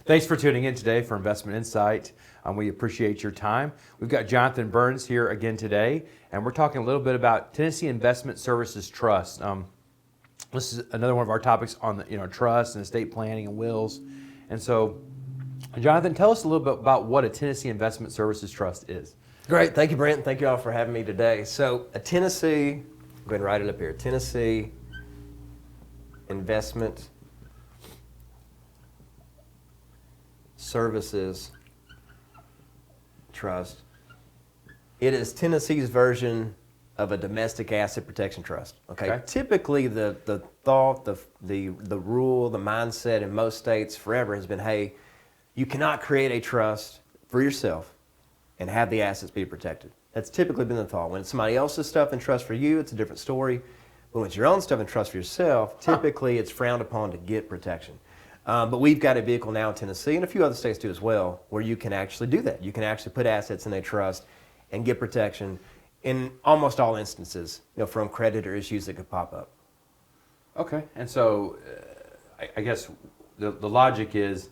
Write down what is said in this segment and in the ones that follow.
Thanks for tuning in today for Investment Insight. We appreciate your time. We've got Jonathan Burns here again today, and we're talking a little bit about Tennessee Investment Services Trust. This is another one of our topics on the trust and estate planning and wills. And so, Jonathan, tell us a little bit about what a Tennessee Investment Services Trust is. Great. Thank you, Brent. Thank you all for having me today. So a Tennessee, go ahead and write it up here, Tennessee Investment Services Trust. It is Tennessee's version of a domestic asset protection trust. Okay. Typically, the thought, the rule, the mindset in most states forever has been, hey, you cannot create a trust for yourself and have the assets be protected. That's typically been the thought. When it's somebody else's stuff in trust for you, it's a different story. But when it's your own stuff in trust for yourself, typically it's frowned upon to get protection. But we've got a vehicle now in Tennessee, and a few other states do as well, where you can actually do that. You can actually put assets in a trust and get protection in almost all instances, from creditor issues that could pop up. Okay, and so I guess the logic is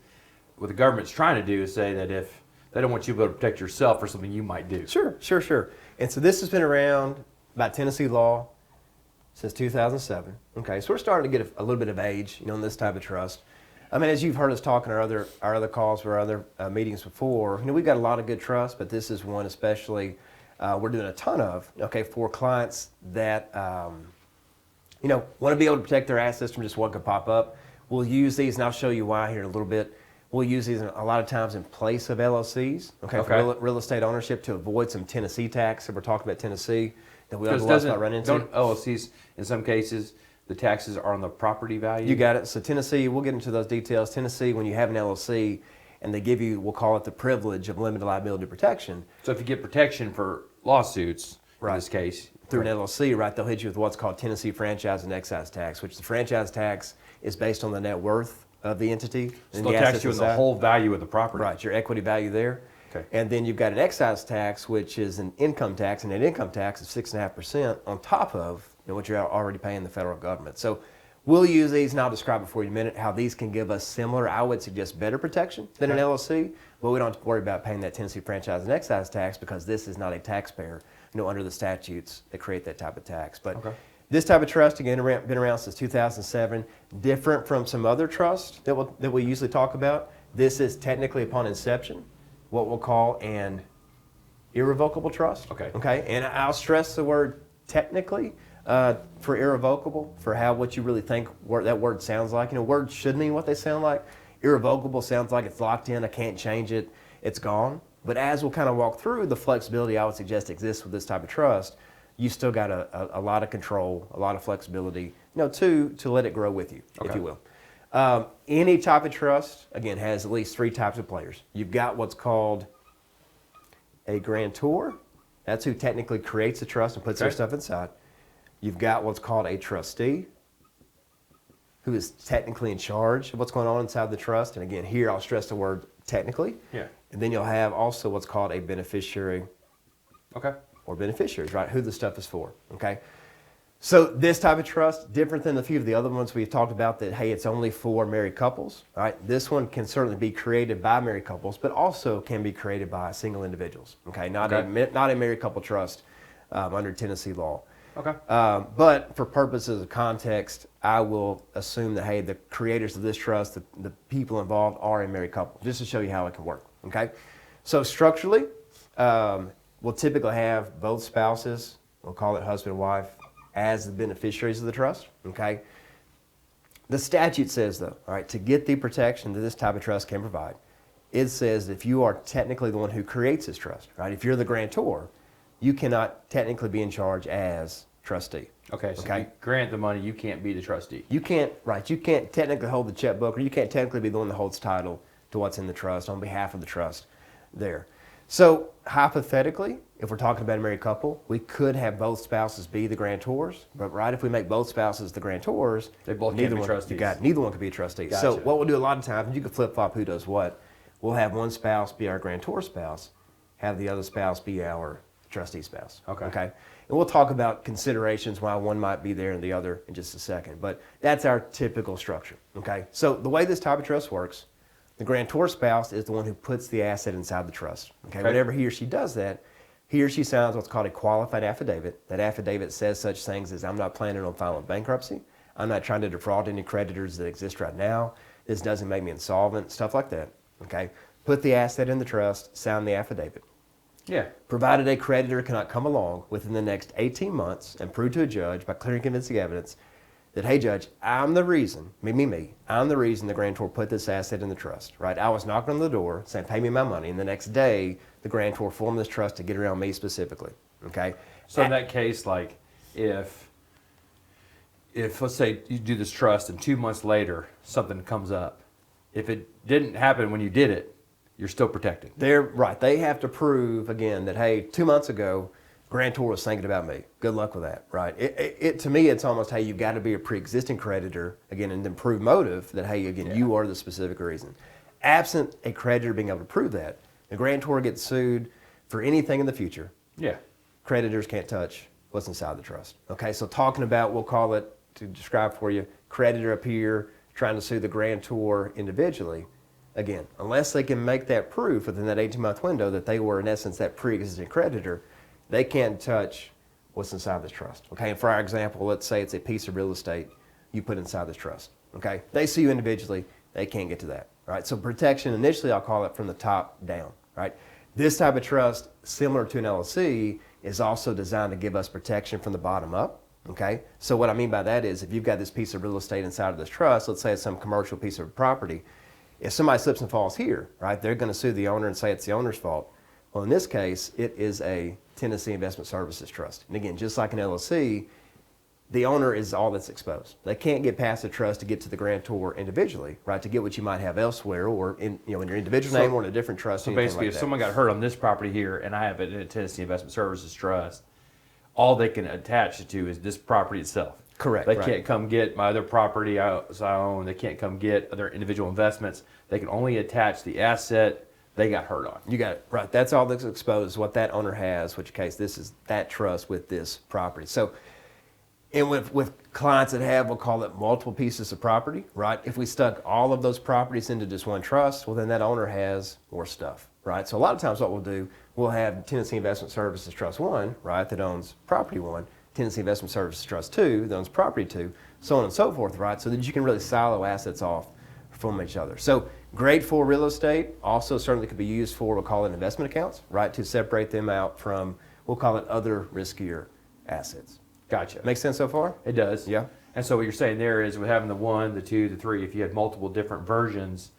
what the government's trying to do is say that if they don't want you to be able to protect yourself for something you might do. Sure. And so this has been around by Tennessee law since 2007. Okay, so we're starting to get a little bit of age, in this type of trust. I mean, as you've heard us talk in our other calls or other meetings before, we've got a lot of good trusts, but this is one especially we're doing a ton of, for clients that, want to be able to protect their assets from just what could pop up. We'll use these, and I'll show you why here in a little bit. We'll use these a lot of times in place of LLCs, for real estate ownership to avoid some Tennessee tax. If we're talking about Tennessee, that we otherwise not run into. Don't LLCs, in some cases, the taxes are on the property value? You got it. So Tennessee, we'll get into those details. Tennessee, when you have an LLC and they give you, we'll call it the privilege of limited liability protection. So if you get protection for lawsuits, in this case. Through an LLC, right, they'll hit you with what's called Tennessee franchise and excise tax, which the franchise tax is based on the net worth of the entity. So they'll tax you on the whole value of the property. Right, your equity value there. Okay. And then you've got an excise tax, which is an income tax, and an income tax of 6.5% on top of what you're already paying the federal government. So we'll use these, and I'll describe it for you in a minute, how these can give us similar, I would suggest better protection than an LLC, but we don't have to worry about paying that Tennessee franchise and excise tax because this is not a taxpayer, under the statutes that create that type of tax. But this type of trust, again, been around since 2007, different from some other trusts that we usually talk about. This is technically upon inception what we'll call an irrevocable trust. Okay. And I'll stress the word technically for irrevocable, for what you really think that word sounds like. Words should mean what they sound like. Irrevocable sounds like it's locked in, I can't change it, it's gone. But as we'll kind of walk through, the flexibility I would suggest exists with this type of trust, you still got a lot of control, a lot of flexibility, to let it grow with you, if you will. Any type of trust, again, has at least three types of players. You've got what's called a grantor. That's who technically creates the trust and puts their stuff inside. You've got what's called a trustee, who is technically in charge of what's going on inside the trust. And again, here I'll stress the word technically. Yeah. And then you'll have also what's called a beneficiary. Or beneficiaries, right? Who the stuff is for. Okay. So this type of trust, different than a few of the other ones we've talked about that, hey, it's only for married couples. Right? This one can certainly be created by married couples, but also can be created by single individuals. Okay. Not a married couple trust under Tennessee law. But for purposes of context, I will assume that, hey, the creators of this trust, the people involved are a married couple, just to show you how it can work. Okay. So structurally, we'll typically have both spouses, we'll call it husband and wife, as the beneficiaries of the trust. Okay. The statute says, though, all right, to get the protection that this type of trust can provide, it says that if you are technically the one who creates this trust, right, if you're the grantor, you cannot technically be in charge as trustee. Okay, so if you grant the money, you can't be the trustee. You can't technically hold the checkbook, or you can't technically be the one that holds title to what's in the trust on behalf of the trust there. So hypothetically, if we're talking about a married couple, we could have both spouses be the grantors, but if we make both spouses the grantors, they both can't be trustees. Neither one could be a trustee. Gotcha. So what we'll do a lot of times, and you can flip-flop who does what, we'll have one spouse be our grantor spouse, have the other spouse be our trustee spouse. Okay. And we'll talk about considerations why one might be there and the other in just a second. But that's our typical structure. Okay. So the way this type of trust works, The grantor spouse is the one who puts the asset inside the trust. Okay? Okay. Whenever he or she does that, he or she signs what's called a qualified affidavit. That affidavit says such things as, I'm not planning on filing bankruptcy. I'm not trying to defraud any creditors that exist right now. This doesn't make me insolvent, stuff like that. Okay? Put the asset in the trust, sign the affidavit. Yeah. Provided a creditor cannot come along within the next 18 months and prove to a judge by clear and convincing evidence that, hey, judge, I'm the reason, I'm the reason the grantor put this asset in the trust, right? I was knocking on the door saying, pay me my money, and the next day, the grantor formed this trust to get around me specifically, okay? So in that case, like if let's say you do this trust and 2 months later something comes up, if it didn't happen when you did it, you're still protected. They're right. They have to prove again that, hey, 2 months ago, grantor was thinking about me. Good luck with that, right? It to me, it's almost, hey, you've got to be a pre-existing creditor again, and then prove motive that, hey, again, you are the specific reason. Absent a creditor being able to prove that, the grantor gets sued for anything in the future. Yeah. Creditors can't touch what's inside the trust. Okay, so talking about, we'll call it to describe for you, creditor up here trying to sue the grantor individually. Again, unless they can make that proof within that 18-month window that they were in essence that pre-existing creditor, they can't touch what's inside this trust. Okay, and for our example, let's say it's a piece of real estate you put inside this trust. Okay, they sue you individually, they can't get to that. Right, so protection initially, I'll call it from the top down. Right, this type of trust, similar to an LLC, is also designed to give us protection from the bottom up. Okay, so what I mean by that is if you've got this piece of real estate inside of this trust, let's say it's some commercial piece of property, if somebody slips and falls here, right, they're going to sue the owner and say it's the owner's fault. Well, in this case, it is a Tennessee Investment Services Trust. And again, just like an LLC, the owner is all that's exposed. They can't get past the trust to get to the grantor individually, right, to get what you might have elsewhere or in your individual name or in a different trust. So basically, if someone got hurt on this property here and I have it in a Tennessee Investment Services Trust, all they can attach it to is this property itself. Correct. They can't come get my other property I own. They can't come get other individual investments. They can only attach the asset they got hurt on. You got it. Right. That's all that's exposed, what that owner has, which case this is that trust with this property. So, and with clients that have, we'll call it multiple pieces of property, right? If we stuck all of those properties into just one trust, well, then that owner has more stuff, right? So a lot of times what we'll do, we'll have Tennessee Investment Services Trust 1, right, that owns property 1, Tennessee Investment Services Trust 2 that owns property 2, so on and so forth, right? So that you can really silo assets off from each other. So great for real estate, also certainly could be used for, we'll call it investment accounts, right, to separate them out from, we'll call it other riskier assets. Gotcha. Make sense so far? It does. Yeah. And so what you're saying there is with having the 1, the 2, the 3, if you had multiple different versions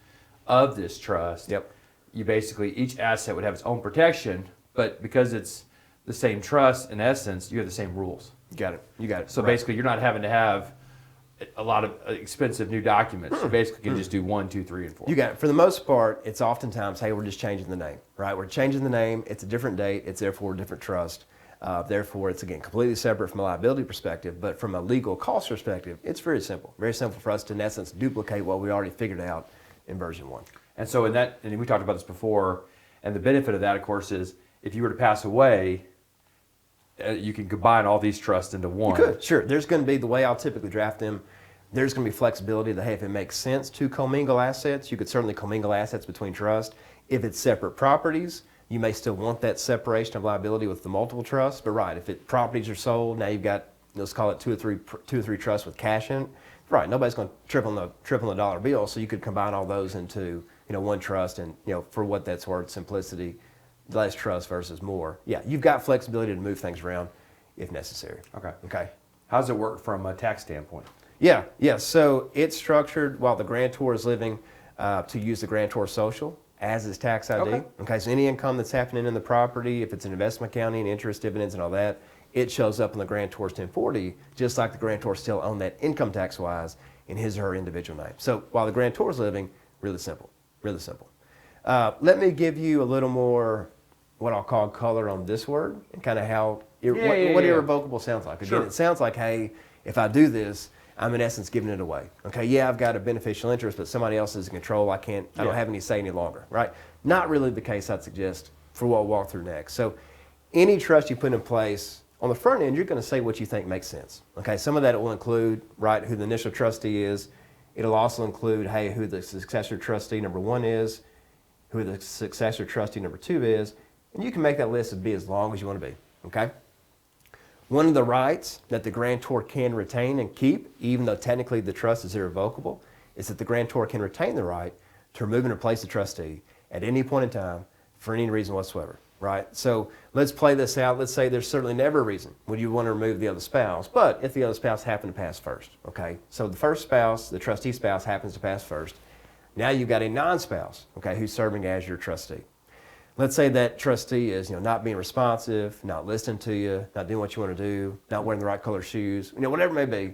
of this trust, Yep. you basically, each asset would have its own protection, but because it's the same trust, in essence, you have the same rules. You got it. You got it. So Right. basically, you're not having to have a lot of expensive new documents. You basically can just do 1, 2, 3, and 4. You got it. For the most part, it's oftentimes, hey, we're just changing the name, right? We're changing the name. It's a different date. It's therefore a different trust. Therefore, it's, again, completely separate from a liability perspective. But from a legal cost perspective, it's very simple. Very simple for us to, in essence, duplicate what we already figured out in version 1. And so in that, and we talked about this before, and the benefit of that, of course, is if you were to pass away, you can combine all these trusts into one. You could, sure. There's going to be, the way I'll typically draft them, there's going to be flexibility that, hey, if it makes sense to commingle assets, you could certainly commingle assets between trusts. If it's separate properties, you may still want that separation of liability with the multiple trusts. But right, if properties are sold, now you've got, let's call it two or three trusts with cash in it. Right, nobody's going to triple the dollar bill, so you could combine all those into one trust, and for what that's worth, simplicity, less trust versus more. Yeah, you've got flexibility to move things around if necessary. Okay. How does it work from a tax standpoint? Yeah. So it's structured while the grantor is living to use the grantor social as his tax ID. Okay. So any income that's happening in the property, if it's an investment accounting, interest, dividends, and all that, it shows up in the grantor's 1040, just like the grantor still owned that income tax wise in his or her individual name. So while the grantor is living, really simple. Let me give you a little more what I'll call color on this word and kind of how what irrevocable sounds like. Again, It sounds like, hey, if I do this, I'm in essence giving it away. Okay, yeah, I've got a beneficial interest, but somebody else is in control. I don't have any say any longer, right? Not really the case, I'd suggest, for what we'll walk through next. So any trust you put in place, on the front end, you're going to say what you think makes sense. Okay, some of that will include, right, who the initial trustee is, It'll also include, hey, who the successor trustee number 1 is, who the successor trustee number 2 is, and you can make that list be as long as you want to be, okay? One of the rights that the grantor can retain and keep, even though technically the trust is irrevocable, is that the grantor can retain the right to remove and replace the trustee at any point in time for any reason whatsoever, right? So let's play this out. Let's say there's certainly never a reason when you want to remove the other spouse, but if the other spouse happened to pass first, okay? So the first spouse, the trustee spouse, happens to pass first. Now you've got a non-spouse, okay, who's serving as your trustee. Let's say that trustee is, not being responsive, not listening to you, not doing what you want to do, not wearing the right color shoes, whatever it may be.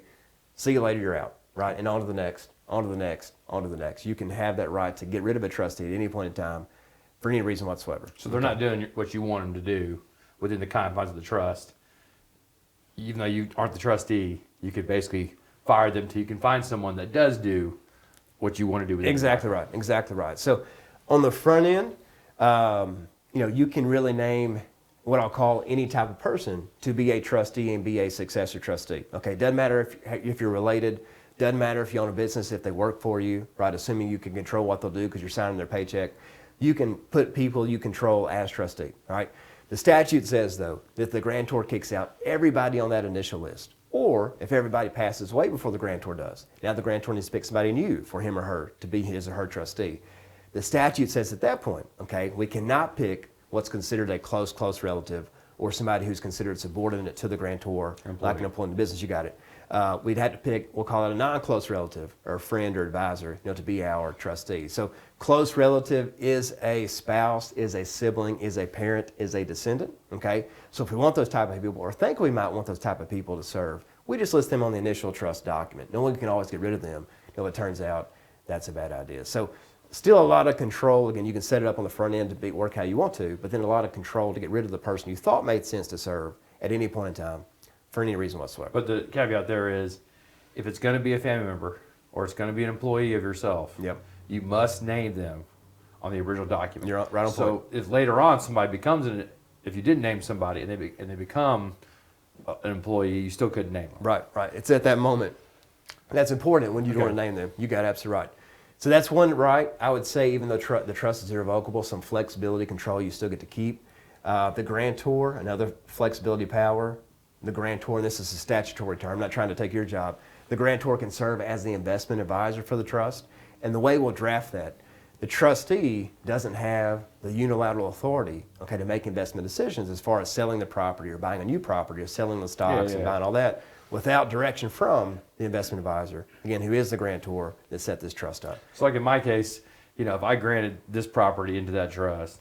See you later, you're out, right? And on to the next, on to the next, on to the next. You can have that right to get rid of a trustee at any point in time for any reason whatsoever. So they're not doing what you want them to do within the confines of the trust. Even though you aren't the trustee, you could basically fire them till you can find someone that does do what you want to do with it. Exactly right, exactly right. So on the front end, you can really name what I'll call any type of person to be a trustee and be a successor trustee. Okay, doesn't matter if you're related, doesn't matter if you own a business, if they work for you, right? Assuming you can control what they'll do because you're signing their paycheck. You can put people you control as trustee, right? The statute says, though, that the grantor kicks out everybody on that initial list. Or if everybody passes away before the grantor does, now the grantor needs to pick somebody new for him or her to be his or her trustee. The statute says at that point, okay, we cannot pick what's considered a close relative or somebody who's considered subordinate to the grantor, like an employee in the business, you got it. We'd have to pick, we'll call it a non-close relative or a friend or advisor, to be our trustee. So close relative is a spouse, is a sibling, is a parent, is a descendant, okay? So if we want those type of people or think we might want those type of people to serve, we just list them on the initial trust document. No one can always get rid of them. It turns out that's a bad idea. So still a lot of control. Again, you can set it up on the front end to work how you want to, but then a lot of control to get rid of the person you thought made sense to serve at any point in time for any reason whatsoever. But the caveat there is, if it's going to be a family member or it's going to be an employee of yourself, you must name them on the original document. You're right on point. So if later on somebody becomes if you didn't name somebody and they become an employee, you still couldn't name them. Right. It's at that moment. That's important when you don't want to name them. You got absolutely right. So that's one right. I would say even though the trust is irrevocable, some flexibility, control you still get to keep. The grantor, another flexibility power. The grantor, and this is a statutory term, I'm not trying to take your job. The grantor can serve as the investment advisor for the trust. And the way we'll draft that, the trustee doesn't have the unilateral authority, to make investment decisions as far as selling the property or buying a new property or selling the stocks and buying all that without direction from the investment advisor, again, who is the grantor that set this trust up. So like in my case, if I granted this property into that trust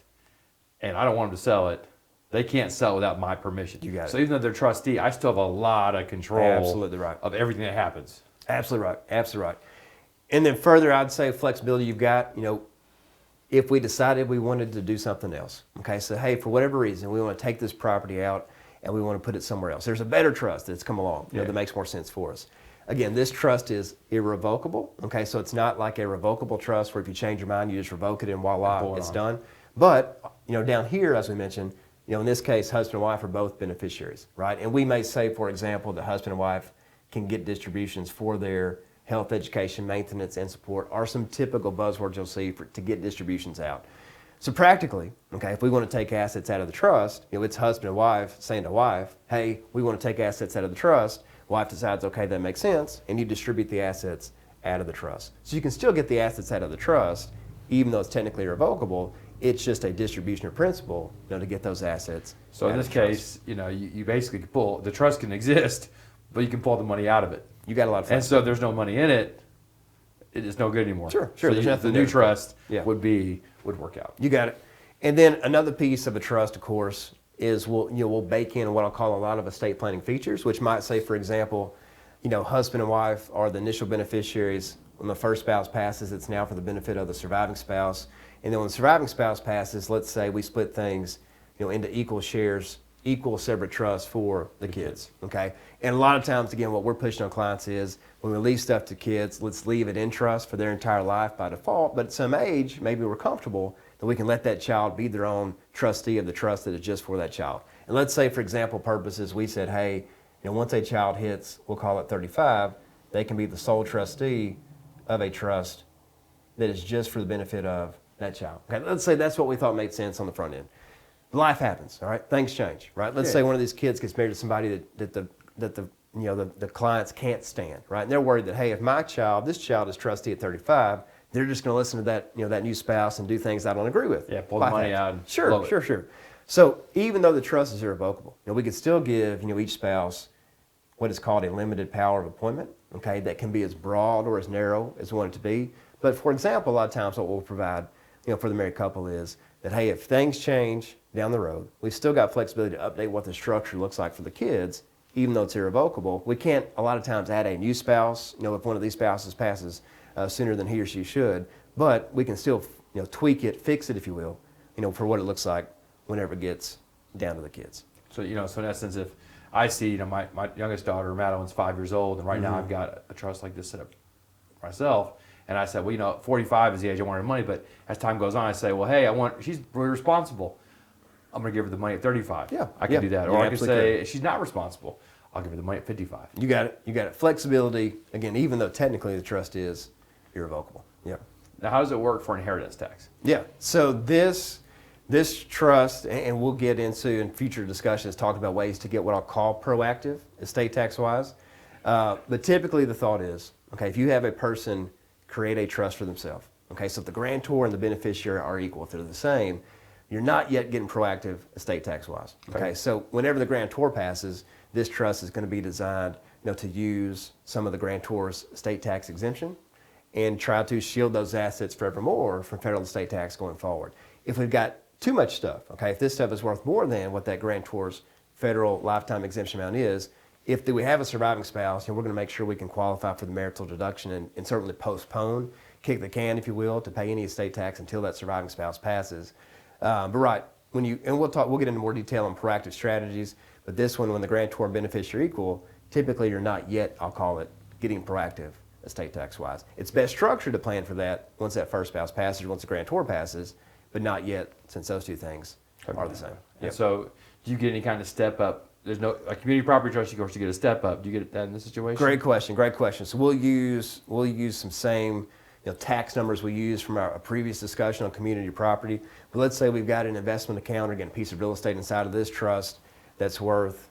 and I don't want them to sell it, they can't sell without my permission. You got it. So even though they're trustee, I still have a lot of control Absolutely right. of everything that happens. Absolutely right. Absolutely right. And then further, I'd say flexibility you've got, if we decided we wanted to do something else, so hey, for whatever reason, we want to take this property out and we want to put it somewhere else. There's a better trust that's come along, that makes more sense for us. Again, this trust is irrevocable, so it's not like a revocable trust where if you change your mind, you just revoke it and voila, it's done. But, down here, as we mentioned, in this case, husband and wife are both beneficiaries, right? And we may say, for example, the husband and wife can get distributions for their health, education, maintenance, and support are some typical buzzwords you'll see to get distributions out. So practically, if we want to take assets out of the trust, it's husband and wife saying to wife, hey, we want to take assets out of the trust. Wife decides, okay, that makes sense, and you distribute the assets out of the trust. So you can still get the assets out of the trust, even though it's technically irrevocable. It's just a distribution of principal, to get those assets. So in this case, you basically can pull, the trust can exist, but you can pull the money out of it. You got a lot of fun. And so if there's no money in it, it's no good anymore. Sure. So the new trust would work out. You got it. And then another piece of a trust, of course, is we'll bake in what I'll call a lot of estate planning features, which might say, for example, husband and wife are the initial beneficiaries. When the first spouse passes, it's now for the benefit of the surviving spouse. And then when the surviving spouse passes, let's say we split things, into equal shares, equal separate trusts for the kids, And a lot of times, again, what we're pushing on clients is when we leave stuff to kids, let's leave it in trust for their entire life by default. But at some age, maybe we're comfortable that we can let that child be their own trustee of the trust that is just for that child. And let's say, for example purposes, we said, hey, once a child hits, we'll call it 35, they can be the sole trustee of a trust that is just for the benefit of that child. Okay, let's say that's what we thought made sense on the front end. Life happens, all right? Things change, right? Let's say one of these kids gets married to somebody that the clients can't stand, right? And they're worried that, hey, if this child is trustee at 35, they're just going to listen to that, that new spouse and do things I don't agree with. Yeah, pull the money out. And Sure. So even though the trust is irrevocable, we could still give, each spouse what is called a limited power of appointment, okay? That can be as broad or as narrow as we want it to be. But for example, a lot of times what we'll provide, for the married couple is that, hey, if things change down the road, we've still got flexibility to update what the structure looks like for the kids, even though it's irrevocable. We can't a lot of times add a new spouse, if one of these spouses passes sooner than he or she should, but we can still, tweak it, fix it, if you will, for what it looks like whenever it gets down to the kids. So, so in essence, if I see, my youngest daughter, Madeline's 5 years old, and right now I've got a trust like this set up myself, and I said, well, 45 is the age I want her money, but as time goes on, I say, well, hey, she's really responsible. I'm going to give her the money at 35. Yeah. I can do that. Or I can say, could. she's not responsible. I'll give her the money at 55. You got it. Flexibility, again, even though technically the trust is irrevocable. Yeah. Now, how does it work for inheritance tax? Yeah. So this trust, and we'll get into in future discussions, talking about ways to get what I'll call proactive, estate tax-wise. But typically the thought is, okay, if you have a person create a trust for themselves, okay, so if the grantor and the beneficiary are equal, if they're the same, you're not yet getting proactive estate tax-wise. Okay, so whenever the grantor passes, this trust is going to be designed, to use some of the grantor's estate tax exemption and try to shield those assets forevermore from federal estate tax going forward. If we've got too much stuff, okay, if this stuff is worth more than what that grantor's federal lifetime exemption amount is, if we have a surviving spouse, we're going to make sure we can qualify for the marital deduction and certainly postpone, kick the can, if you will, to pay any estate tax until that surviving spouse passes. But right, we'll get into more detail on proactive strategies, but this one, when the grantor and beneficiary are equal, typically you're not yet, I'll call it, getting proactive estate tax-wise. It's best structured to plan for that once that first spouse passes, once the grantor passes, but not yet, since those two things are the same. Yep. So do you get any kind of step up? There's no a community property trust. Of course, you get a step up. Do you get that in this situation? Great question. So we'll use some same tax numbers we used from our previous discussion on community property. But let's say we've got an investment account or again a piece of real estate inside of this trust that's worth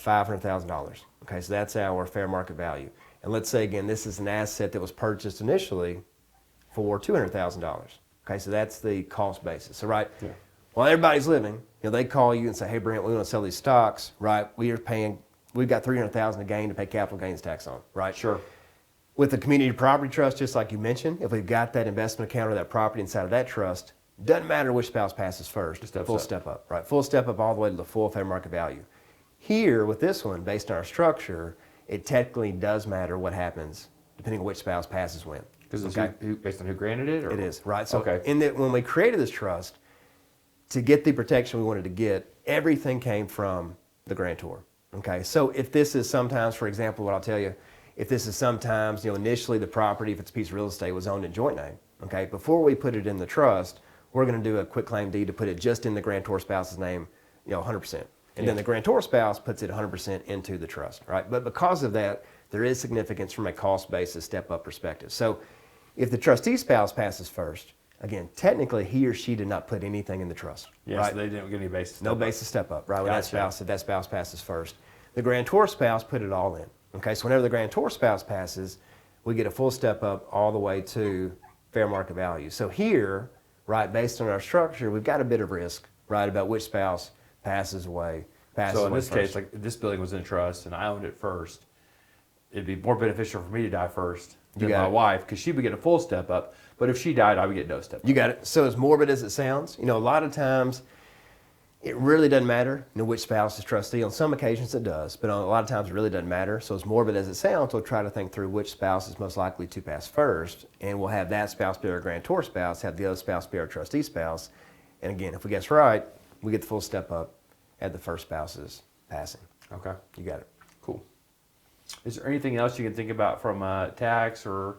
$500,000. Okay, so that's our fair market value. And let's say again this is an asset that was purchased initially for $200,000. Okay, so that's the cost basis. So right. Yeah. While everybody's living, they call you and say, hey, Brent, we want to sell these stocks, right? We've got $300,000 of gain to pay capital gains tax on, right? Sure. With the community property trust, just like you mentioned, if we've got that investment account or that property inside of that trust, doesn't matter which spouse passes first, full step up, right? Full step up all the way to the full fair market value. Here, with this one, based on our structure, it technically does matter what happens depending on which spouse passes when. Because it's based on who granted it? Or? It is, right? So when we created this trust, to get the protection we wanted to get, everything came from the grantor. Okay, so if this is sometimes, for example, what I'll tell you, if this is sometimes, initially the property, if it's a piece of real estate, was owned in joint name. Okay, before we put it in the trust, we're going to do a quick claim deed to put it just in the grantor spouse's name, 100%. And then the grantor spouse puts it 100% into the trust, right? But because of that, there is significance from a cost basis step up perspective. So if the trustee spouse passes first, again, technically, he or she did not put anything in the trust. Yeah, right? So they didn't get any basis. No basis step up, right? When that spouse passes first. The grantor spouse put it all in. Okay, so whenever the grantor spouse passes, we get a full step up all the way to fair market value. So here, right, based on our structure, we've got a bit of risk, right, about which spouse passes away. So in this case, like if this building was in trust and I owned it first, it'd be more beneficial for me to die first than my wife because she would get a full step up. But if she died, I would get no step up. You got it. So as morbid as it sounds, a lot of times it really doesn't matter which spouse is trustee. On some occasions it does, but on a lot of times it really doesn't matter. So as morbid as it sounds, we'll try to think through which spouse is most likely to pass first, and we'll have that spouse be our grantor spouse, have the other spouse be our trustee spouse. And again, if we guess right, we get the full step up at the first spouse's passing. Okay. You got it. Cool. Is there anything else you can think about from tax or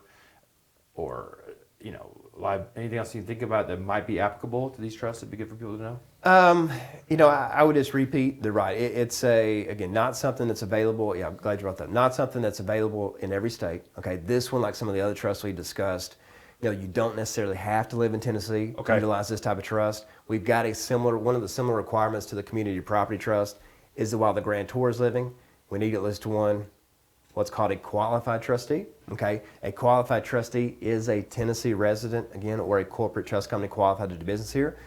anything else you can think about that might be applicable to these trusts that'd be good for people to know? I would just repeat, they're right. It's again, not something that's available. Yeah, I'm glad you brought that up. Not something that's available in every state. Okay, this one, like some of the other trusts we discussed, you don't necessarily have to live in Tennessee to utilize this type of trust. We've got one of the similar requirements to the community property trust is that while the grantor is living, we need at least one, what's called a qualified trustee. Okay, a qualified trustee is a Tennessee resident, again, or a corporate trust company qualified to do business here.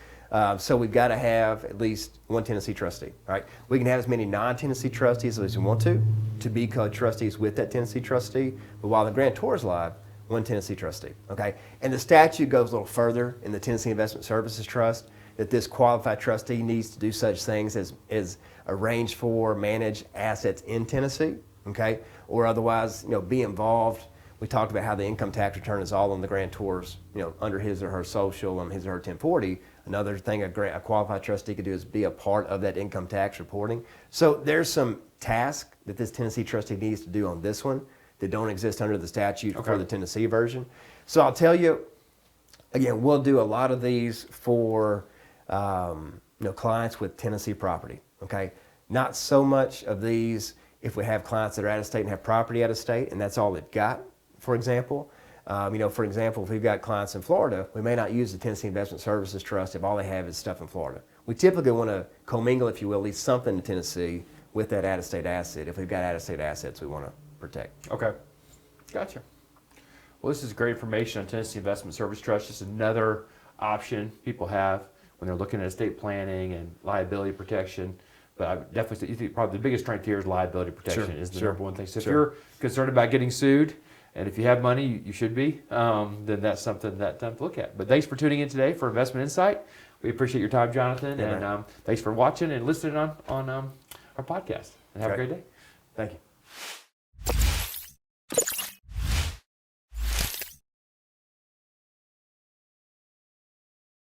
So we've got to have at least one Tennessee trustee. All right, we can have as many non-Tennessee trustees as we want to be co-trustees with that Tennessee trustee. But while the grantor is live, one Tennessee trustee. Okay, and the statute goes a little further in the Tennessee Investment Services Trust that this qualified trustee needs to do such things as arrange for, manage assets in Tennessee. Okay, or otherwise, be involved. We talked about how the income tax return is all on the grantor's, under his or her social and his or her 1040. Another thing a qualified trustee could do is be a part of that income tax reporting. So there's some tasks that this Tennessee trustee needs to do on this one that don't exist under the statute for the Tennessee version. So I'll tell you, again, we'll do a lot of these for clients with Tennessee property. Okay, not so much of these if we have clients that are out of state and have property out of state, and that's all they've got. For example, if we've got clients in Florida, we may not use the Tennessee Investment Services Trust if all they have is stuff in Florida. We typically want to commingle, if you will, at least something in Tennessee with that out-of-state asset. If we've got out-of-state assets we want to protect. Okay, gotcha. Well, this is great information on Tennessee Investment Service Trust. Just another option people have when they're looking at estate planning and liability protection. But I would definitely say probably the biggest strength here is liability protection is the number one thing. So if you're concerned about getting sued, and if you have money, you should be, then that's something to look at. But thanks for tuning in today for Investment Insight. We appreciate your time, Jonathan, and thanks for watching and listening on our podcast. And have a great day. Thank you.